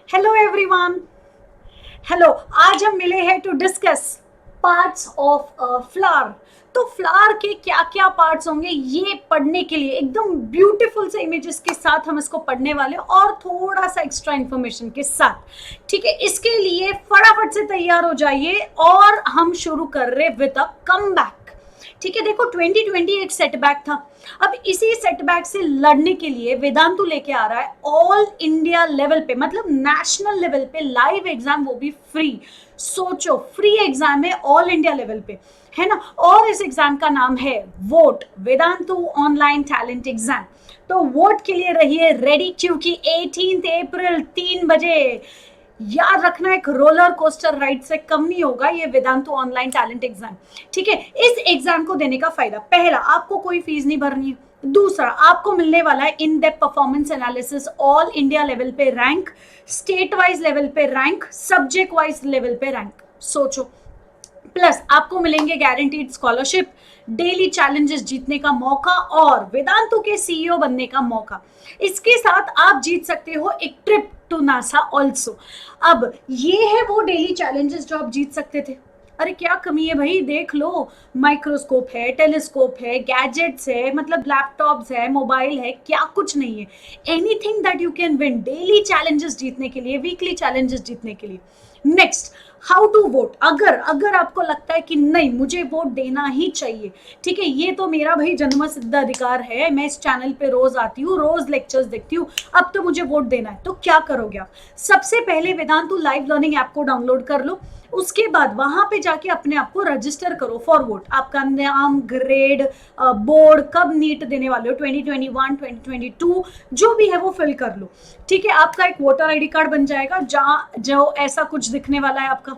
Hello everyone. Hello. आज हम मिले हैं to discuss parts of flower. तो फ्लावर के क्या क्या पार्ट्स होंगे ये पढ़ने के लिए एकदम ब्यूटीफुल से इमेजेस के साथ हम इसको पढ़ने वाले हैं और थोड़ा सा एक्स्ट्रा इंफॉर्मेशन के साथ। ठीक है, इसके लिए फटाफट से तैयार हो जाइए और हम शुरू कर रहे विद अ कम बैक। ठीक है, देखो 2020 एक सेटबैक था। अब इसी सेटबैक से लड़ने के लिए वेदांतु लेके आ रहा है ऑल इंडिया लेवल पे, मतलब नेशनल लेवल पे लाइव एग्जाम, वो भी फ्री। सोचो, फ्री एग्जाम है ऑल इंडिया लेवल पे, है ना। और इस एग्जाम का नाम है vote Vedantu online talent exam. तो वोट के लिए रहिए रेडी, क्योंकि 18 अप्रैल 3 बजे, याद रखना, एक रोलर कोस्टर राइड से कम नहीं होगा ये वेदांतु ऑनलाइन टैलेंट एग्जाम। ठीक है, इस एग्जाम को देने का फायदा, पहला, आपको कोई फीस नहीं भरनी है। दूसरा, आपको मिलने वाला है in depth performance analysis, all India level पे रैंक, स्टेट वाइज लेवल पे रैंक, सब्जेक्ट वाइज लेवल पे रैंक। सोचो, प्लस आपको मिलेंगे गारंटीड स्कॉलरशिप, डेली चैलेंजेस जीतने का मौका और वेदांतु के सीईओ बनने का मौका। इसके साथ आप जीत सकते हो एक ट्रिप टू नासा ऑल्सो। अब ये है वो डेली चैलेंजेस जो आप जीत सकते थे। अरे क्या कमी है भाई, देख लो, माइक्रोस्कोप है, टेलीस्कोप है, गैजेट्स है, मतलब लैपटॉप्स है, मोबाइल है, क्या कुछ नहीं है। Anything that you can win daily challenges जीतने के लिए, वीकली चैलेंजेस जीतने के लिए। Next, how to vote. अगर अगर आपको लगता है कि नहीं मुझे वोट देना ही चाहिए, ठीक है, ये तो मेरा भाई जन्म सिद्ध अधिकार है, मैं इस चैनल पे रोज आती हूँ, रोज लेक्चर्स देखती हूँ, अब तो मुझे वोट देना है, तो क्या करोगे आप? सबसे पहले वेदांतु लाइव लर्निंग ऐप को डाउनलोड कर लो। उसके बाद वहां पे जाके अपने आप को रजिस्टर करो फॉर वोट। आपका नाम, ग्रेड, बोर्ड, कब नीट देने वाले हो, 2021 2022 जो भी है वो फिल कर लो। ठीक है, आपका एक वोटर आईडी कार्ड बन जाएगा जहां जो ऐसा कुछ दिखने वाला है आपका।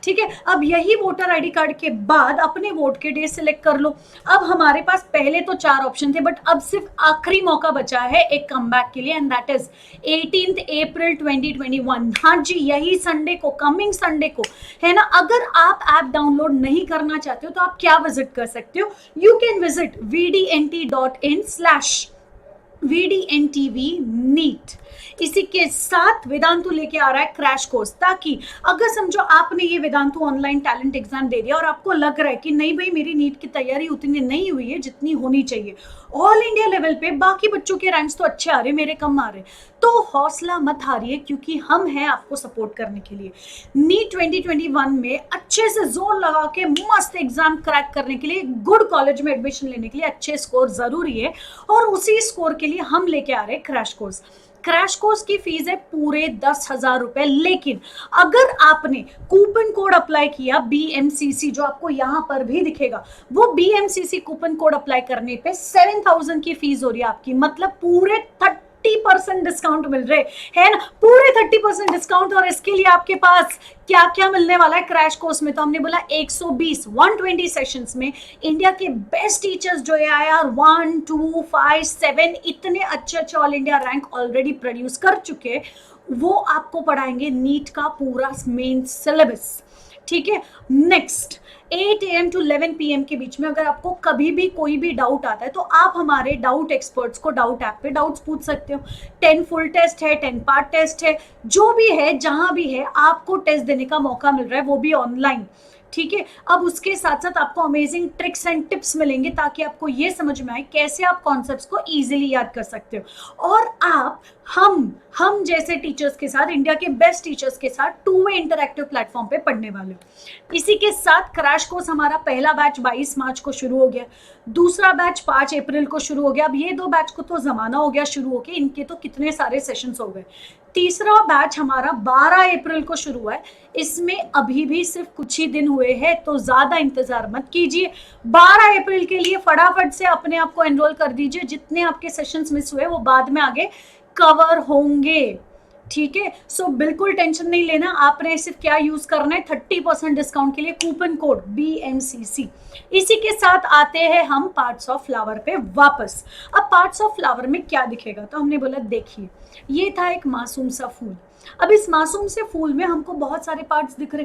ठीक है, अब यही वोटर आईडी कार्ड के बाद अपने वोट के डे सिलेक्ट कर लो। अब हमारे पास पहले तो 4 ऑप्शन थे, बट अब सिर्फ आखिरी मौका बचा है एक कमबैक के लिए, एंड दैट इज 18 अप्रैल 2021। हाँ जी, यही संडे को, कमिंग संडे को, है ना। अगर आप ऐप डाउनलोड नहीं करना चाहते हो तो आप क्या विजिट कर सकते हो, you can visit vdnt.in/vdntv NEET. इसी के साथ वेदांतु लेके आ रहा है क्रैश कोर्स, ताकि अगर समझो आपने ये वेदांतु ऑनलाइन टैलेंट एग्जाम दे दिया और आपको लग रहा है कि नहीं भाई मेरी नीट की तैयारी उतनी नहीं हुई है जितनी होनी चाहिए, ऑल इंडिया लेवल पे बाकी बच्चों के रैंक्स तो अच्छे आ रहे, मेरे कम आ रहे, तो हौसला मत हारिए, क्योंकि हम हैं आपको सपोर्ट करने के लिए। नीट 2021 में अच्छे से जोर लगा के मस्त एग्जाम क्रैक करने के लिए, गुड कॉलेज में एडमिशन लेने के लिए अच्छे स्कोर जरूरी है, और उसी स्कोर के लिए हम लेके आ रहे हैं क्रैश कोर्स। क्रैश कोर्स की फीस है पूरे 10,000 रुपए, लेकिन अगर आपने कूपन कोड अप्लाई किया BMCC, जो आपको यहां पर भी दिखेगा, वो BMCC कूपन कोड अप्लाई करने पे 7,000 की फीस हो रही है आपकी, मतलब पूरे 30% डिस्काउंट मिल रहे है ना, पूरे 30% डिस्काउंट। और इसके लिए आपके पास क्या क्या मिलने वाला है क्रैश कोर्स में, तो हमने बोला 120 सेशंस में इंडिया के बेस्ट टीचर्स जो है IR 1 2 5 7 इतने अच्छे अच्छे all India rank already produce कर चुके, वो आपको पढ़ाएंगे नीट का पूरा मेन सिलेबस। ठीक है, नेक्स्ट 8 AM टू 11 PM के बीच में अगर आपको कभी भी कोई भी डाउट आता है तो आप हमारे डाउट एक्सपर्ट्स को डाउट ऐप पे डाउट्स पूछ सकते हो। 10 फुल टेस्ट है, 10 पार्ट टेस्ट है, जो भी है जहां भी है आपको टेस्ट देने का मौका मिल रहा है, वो भी ऑनलाइन। ठीक है, अब उसके साथ साथ आपको अमेजिंग ट्रिक्स एंड टिप्स मिलेंगे ताकि आपको ये समझ में आए कैसे आप कॉन्सेप्ट्स को इजीली याद कर सकते हो, और आप हम जैसे टीचर्स के साथ, इंडिया के बेस्ट टीचर्स के साथ 2-वे इंटरैक्टिव प्लेटफॉर्म पे पढ़ने वाले हो। इसी के साथ क्रैश कोर्स हमारा पहला बैच 22 मार्च को शुरू हो गया, दूसरा बैच 5 अप्रैल को शुरू हो गया। अब ये 2 बैच को तो जमाना हो गया शुरू होके, इनके तो कितने सारे सेशंस हो गए। तीसरा बैच हमारा 12 अप्रैल को शुरू हुआ है, इसमें अभी भी सिर्फ कुछ ही दिन हुए हैं, तो ज्यादा इंतजार मत कीजिए। 12 अप्रैल के लिए फटाफट से अपने आप को एनरोल कर दीजिए, जितने आपके सेशंस मिस हुए वो बाद में आगे कवर होंगे। ठीक है, सो बिल्कुल टेंशन नहीं लेना, आपने सिर्फ क्या यूज करना है, 30% डिस्काउंट के लिए कूपन कोड BMCC। इसी के साथ आते हैं हम पार्ट्स ऑफ फ्लावर पे वापस। अब पार्ट्स ऑफ फ्लावर में क्या दिखेगा, तो हमने बोला देखिए ये था एक मासूम सा फूल। अब इस मासूम से फूल में हमको बहुत सारे पार्ट्स दिख रहे,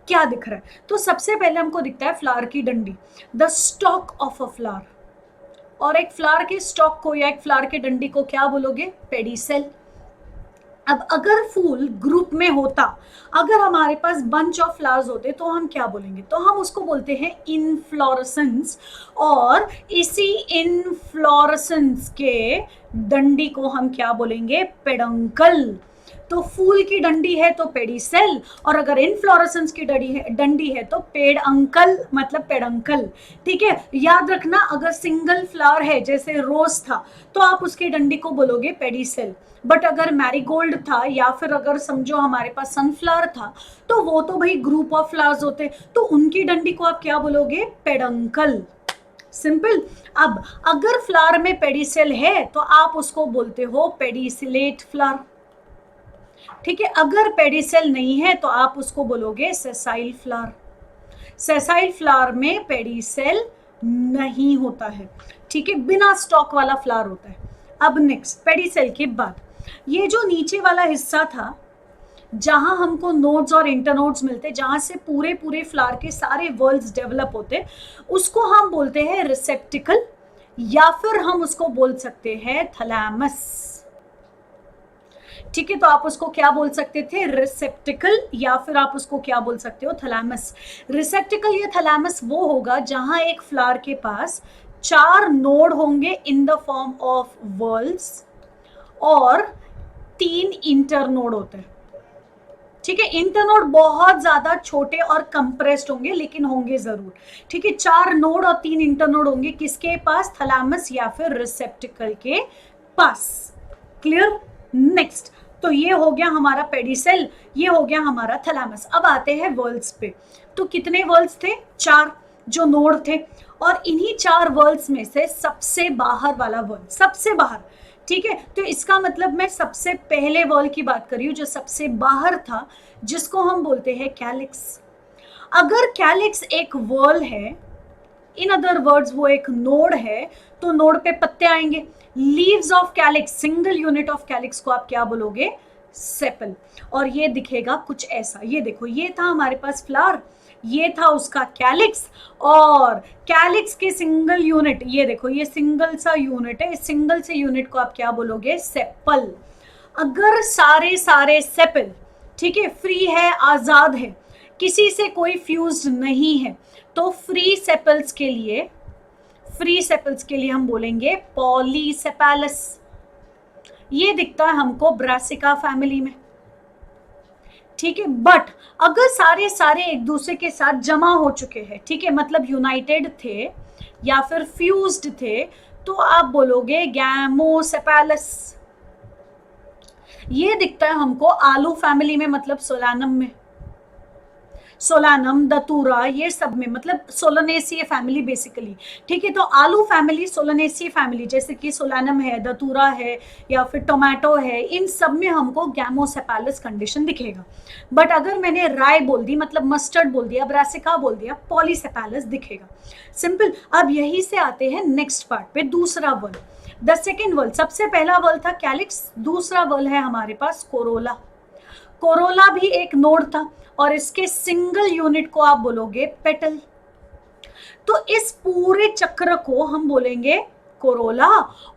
क्या दिख रहा है, तो सबसे पहले हमको दिखता है फ्लावर की डंडी, the stock of a flower. और एक फ्लावर के स्टॉक को या एक फ्लावर के डंडी को क्या बोलोगे, पेडिसेल। अब अगर फूल ग्रुप में होता, अगर हमारे पास बंच ऑफ फ्लावर्स होते तो हम क्या बोलेंगे, तो हम उसको बोलते हैं इनफ्लोरेसेंस, और इसी इनफ्लोरेसेंस के डंडी को हम क्या बोलेंगे, पेडंकल। तो फूल की डंडी है तो पेडिसेल, और अगर इनफ्लोरेसेंस की डंडी है तो पेड़ अंकल, मतलब पेडंकल। ठीक है, याद रखना, अगर सिंगल फ्लावर है जैसे रोज था तो आप उसकी डंडी को बोलोगे पेडिसेल, बट अगर मैरीगोल्ड था या फिर अगर समझो हमारे पास सनफ्लावर था तो वो तो भाई ग्रुप ऑफ फ्लावर्स होते, तो उनकी डंडी को आप क्या बोलोगे, पेडंकल। सिंपल। अब अगर फ्लावर में पेडिसेल है तो आप उसको बोलते हो पेडिसिलेट फ्लावर। ठीक है, अगर पेडिसेल नहीं है तो आप उसको बोलोगे सेसाइल फ्लावर। सेसाइल फ्लावर में पेडिसेल नहीं होता है। ठीक है, बिना स्टॉक वाला फ्लावर होता है। अब नेक्स्ट पेडिसेल के बाद ये जो नीचे वाला हिस्सा था जहां हमको नोड्स और इंटरनोड्स मिलते, जहां से पूरे पूरे फ्लावर के सारे वर्ल्ड्स डेवलप होते, उसको हम बोलते हैं रिसेप्टिकल, या फिर हम उसको बोल सकते हैं थैलेमस। ठीक है, तो आप उसको क्या बोल सकते थे, रिसेप्टिकल, या फिर आप उसको क्या बोल सकते हो, थैलेमस। रिसेप्टिकल या थैलेमस वो होगा जहां एक फ्लावर के पास 4 नोड होंगे in the form of whorls और 3 इंटरनोड होते हैं। ठीक है, इंटरनोड बहुत ज्यादा छोटे और कंप्रेस्ड होंगे लेकिन होंगे जरूर। ठीक है, 4 नोड और 3 इंटरनोड होंगे किसके पास, थैलेमस या फिर रिसेप्टिकल के पास। क्लियर। नेक्स्ट, तो ये हो गया हमारा पेडिसेल, ये हो गया हमारा थैलेमस। अब आते हैं वर्ल्ड्स पे। तो कितने वर्ल्ड्स थे, 4 जो नोड थे, और इन्हीं 4 वर्ल्ड्स में से सबसे बाहर वाला वर्ल्ड, सबसे बाहर। ठीक है, तो इसका मतलब मैं सबसे पहले वर्ल्ड की बात कर रही हूं जो सबसे बाहर था, जिसको हम बोलते हैं कैलिक्स। अगर कैलिक्स एक वर्ल्ड है, इन अदर वर्ड्स वो एक नोड है, तो नोड पे पत्ते आएंगे। Leaves of calyx, single unit of calyx को आप क्या बोलोगे, सेपल। और ये दिखेगा कुछ ऐसा, ये देखो, ये था हमारे पास फ्लावर, ये था उसका कैलिक्स, और कैलिक्स के सिंगल यूनिट, ये देखो ये सिंगल सा यूनिट है, इस सिंगल से यूनिट को आप क्या बोलोगे, सेपल। अगर सारे सारे सेपल, ठीक है, फ्री है, आजाद है, किसी से कोई फ्यूज्ड नहीं है, तो फ्री सेपल्स के लिए, फ्री सेपल्स के लिए हम बोलेंगे पॉलीसेपैलस। ये दिखता है हमको ब्रासिका फैमिली में। ठीक है, बट अगर सारे सारे एक दूसरे के साथ जमा हो चुके हैं, ठीक है, मतलब यूनाइटेड थे या फिर फ्यूज्ड थे, तो आप बोलोगे गैमोसेपैलस। ये दिखता है हमको आलू फैमिली में, मतलब सोलानम में, सोलानम, दतूरा, ये सब में, मतलब सोलनेसिए फैमिली बेसिकली। ठीक है, तो आलू फैमिली, सोलनेसिए फैमिली, जैसे कि सोलानम है, दतूरा है, या फिर टोमेटो है, इन सब में हमको गैमोसेपैलस कंडीशन दिखेगा। बट अगर मैंने राय बोल दी, मतलब मस्टर्ड बोल दिया, ब्रासिका बोल दिया, पॉलीसेपैलस दिखेगा। सिंपल। अब यही से आते हैं नेक्स्ट पार्ट पे, दूसरा वर्ल्ड, द सेकेंड वर्ल्ड। सबसे पहला वर्ल्ड था कैलिक्स, दूसरा वर्ल्ड है हमारे पास कोरोला। कोरोला भी एक नोड था, और इसके सिंगल यूनिट को आप बोलोगे पेटल। तो इस पूरे चक्र को हम बोलेंगे कोरोला,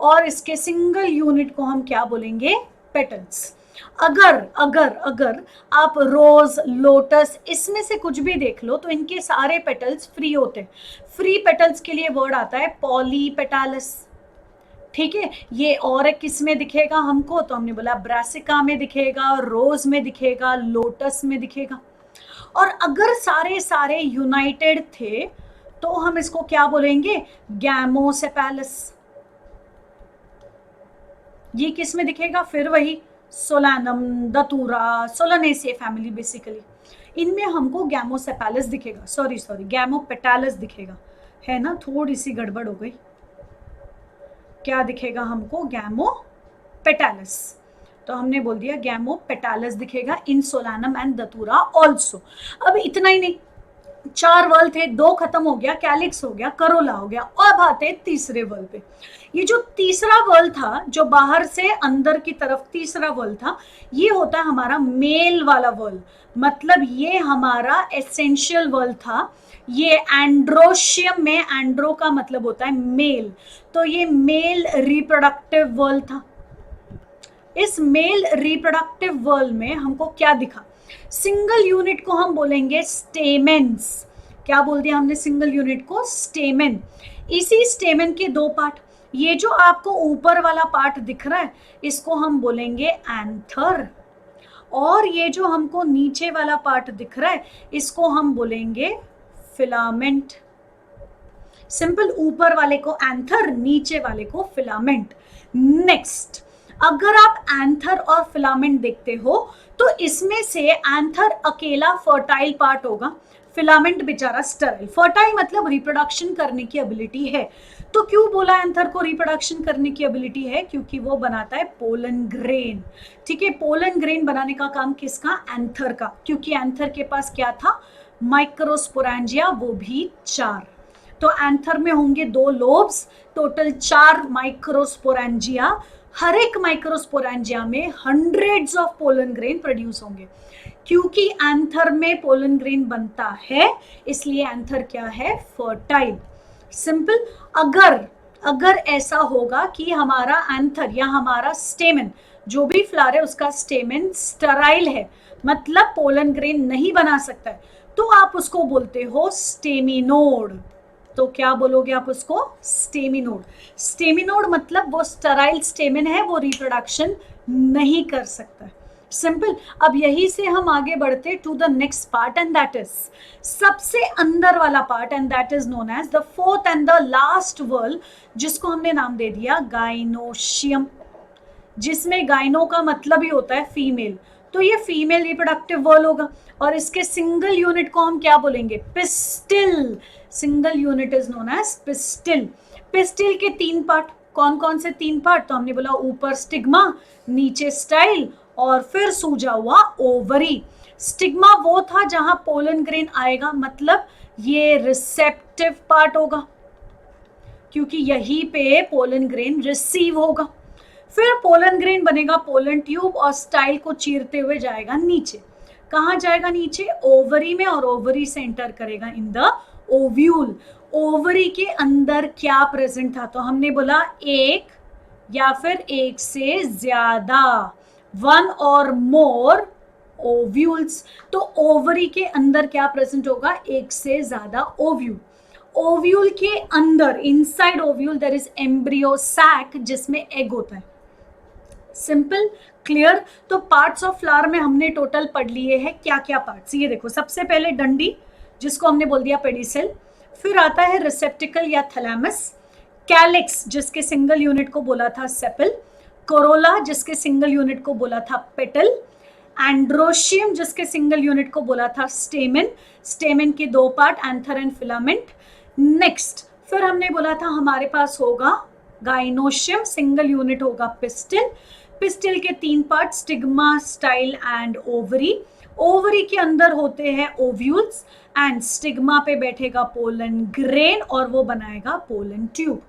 और इसके सिंगल यूनिट को हम क्या बोलेंगे, पेटल्स। अगर अगर अगर आप रोज, लोटस, इसमें से कुछ भी देख लो तो इनके सारे पेटल्स फ्री होते हैं। फ्री पेटल्स के लिए वर्ड आता है पॉलीपेटालस। ठीक है, ये और किस में दिखेगा हमको, तो हमने बोला ब्रासिका में दिखेगा, रोज में दिखेगा, लोटस में दिखेगा। और अगर सारे सारे यूनाइटेड थे तो हम इसको क्या बोलेंगे, गैमोसेपैलस। ये किस में दिखेगा, फिर वही सोलानम, दतूरा, सोलनेसिए फैमिली बेसिकली, इनमें हमको गैमोसेपैलस दिखेगा, सॉरी गैमोपेटालस दिखेगा, है ना, थोड़ी सी गड़बड़ हो गई। क्या दिखेगा हमको, गैमोपेटालस। तो हमने बोल दिया गैमोपेटालस दिखेगा इन सोलानम एंड दतूरा ऑल्सो। अब इतना ही नहीं, 4 वर्ल्ड थे, 2 खत्म हो गया, कैलिक्स हो गया, करोला हो गया, अब आते तीसरे वर्ल्ड पे। ये जो तीसरा वर्ल्ड था, जो बाहर से अंदर की तरफ तीसरा वर्ल्ड था, ये होता है हमारा मेल वाला वर्ल्ड, मतलब ये हमारा एसेंशियल वर्ल्ड था। ये एंड्रोशियम में, एंड्रो का मतलब होता है मेल, तो ये मेल रिप्रोडक्टिव वर्ल्ड था। इस मेल रिप्रोडक्टिव वर्ल्ड में हमको क्या दिखा? सिंगल यूनिट को हम बोलेंगे स्टेमेन्स। क्या बोल दिया हमने सिंगल यूनिट को? स्टेमेन। इसी स्टेमेन के दो पार्ट, ये जो आपको ऊपर वाला पार्ट दिख रहा है इसको हम बोलेंगे एंथर, और ये जो हमको नीचे वाला पार्ट दिख रहा है इसको हम बोलेंगे फिलामेंट। सिंपल, ऊपर वाले को एंथर, नीचे वाले को फिलामेंट। नेक्स्ट, अगर आप एंथर और फिलामेंट देखते हो तो इसमें से एंथर अकेला फर्टाइल पार्ट होगा, फिलामेंट बेचारा स्टराइल। फर्टाइल मतलब रिप्रोडक्शन करने की एबिलिटी है। तो क्यों बोला एंथर को रिप्रोडक्शन करने की एबिलिटी है? क्योंकि वो बनाता है पोलन ग्रेन। ठीक है, पोलन ग्रेन बनाने का काम किसका? एंथर का, क्योंकि एंथर के पास क्या था? माइक्रोस्पोरेंजिया, वो भी 4। तो एंथर में होंगे 2 लोब्स, टोटल 4 माइक्रोस्पोरेंजिया। हर एक माइक्रोस्पोरेंजिया में hundreds of pollen grain produce होंगे। क्योंकि एंथर में पोलन ग्रेन बनता है इसलिए एंथर क्या है? फर्टाइल। सिंपल, अगर ऐसा होगा कि हमारा एंथर या हमारा स्टेमन, जो भी फ्लावर है उसका स्टेमन स्टराइल है, मतलब पोलन ग्रेन नहीं बना सकता है, तो आप उसको बोलते हो स्टेमिनोड। तो क्या बोलोगे आप उसको? स्टेमिनोड। स्टेमिनोड मतलब वो स्टराइल स्टेमन है, वो रिप्रोडक्शन नहीं कर सकता। सिंपल। अब यही से हम आगे बढ़ते to the next part, and that is सबसे अंदर वाला part, and that is known as the fourth and the last whorl, जिसको हमने नाम दे दिया गाइनोशियम, जिसमें गाइनो का मतलब ही होता है फीमेल। तो ये फीमेल रिप्रोडक्टिव वर्ल होगा, और इसके सिंगल यूनिट को हम क्या बोलेंगे? Pistil. Single unit is known as pistil. Pistil के 3 पार्ट, कौन कौन से 3 पार्ट? तो हमने बोला ऊपर स्टिग्मा, नीचे स्टाइल, और फिर सूजा हुआ ओवरी। स्टिग्मा वो था जहां पोलन ग्रेन आएगा, मतलब ये रिसेप्टिव पार्ट होगा, क्योंकि यहीं पे पोलन ग्रेन रिसीव होगा। फिर पोलन ग्रेन बनेगा पोलन ट्यूब, और स्टाइल को चीरते हुए जाएगा नीचे। कहाँ जाएगा? नीचे ओवरी में, और ओवरी से एंटर करेगा इन द ओव्यूल। ओवरी के अंदर क्या प्रेजेंट था? तो हमने बोला एक या फिर एक से ज्यादा, 1 और मोर ओव्यूल्स। तो ओवरी के अंदर क्या प्रेजेंट होगा? एक से ज्यादा ओव्यूल। ओव्यूल के अंदर, inside ovule there is embryo sac, जिसमें एग होता है। Simple, clear. तो पार्ट्स ऑफ फ्लावर में हमने टोटल पढ़ लिए हैं क्या क्या पार्ट्स। ये देखो, सबसे पहले डंडी, जिसको हमने बोल दिया पेडिसेल। फिर आता है रिसेप्टिकल या थैलेमस, कैलिक्स, जिसके सिंगल यूनिट को बोला था सेपल, कोरोला, जिसके सिंगल यूनिट को बोला था पेटल, एंड्रोशियम, जिसके सिंगल यूनिट को बोला था स्टेमन। स्टेमन के 2 part, anther and filament. Next, फिर हमने बोला था हमारे पास होगा गाइनोशियम, सिंगल यूनिट होगा पिस्टिल। पिस्टिल के 3 part, stigma, style and ovary. Ovary के अंदर होते हैं ओव्यूल्स, एंड स्टिग्मा पे बैठेगा पोलन ग्रेन, और वो बनाएगा pollen tube.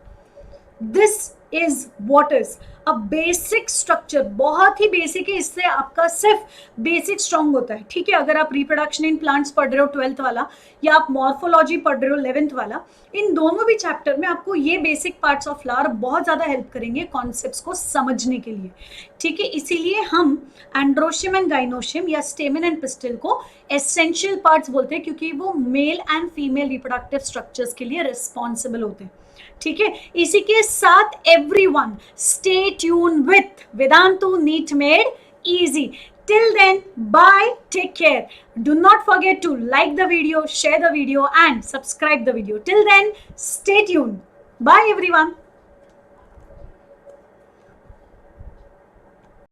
This is what is a basic structure. बहुत ही बेसिक है, इससे आपका सिर्फ बेसिक स्ट्रॉन्ग होता है। ठीक है, अगर आप रिप्रोडक्शन इन प्लांट्स पढ़ रहे हो 12th वाला, या आप मॉर्फोलॉजी पढ़ रहे हो 11th वाला, इन दोनों भी चैप्टर में आपको ये बेसिक पार्ट्स ऑफ फ्लावर बहुत ज्यादा हेल्प करेंगे कॉन्सेप्ट्स को समझने के लिए। ठीक है, इसीलिए हम एंड्रोशियम एंड गाइनोशियम या स्टेमन एंड पिस्टिल को एसेंशियल पार्ट्स बोलते हैं, क्योंकि वो male and female reproductive structures के लिए रिस्पॉन्सिबल होते हैं। ठीक है, इसी के साथ everyone stay tune with Vedantu NEET made easy. Till then, bye, take care. Do not forget to like the video, share the video and subscribe the video. Till then, stay tuned. Bye everyone.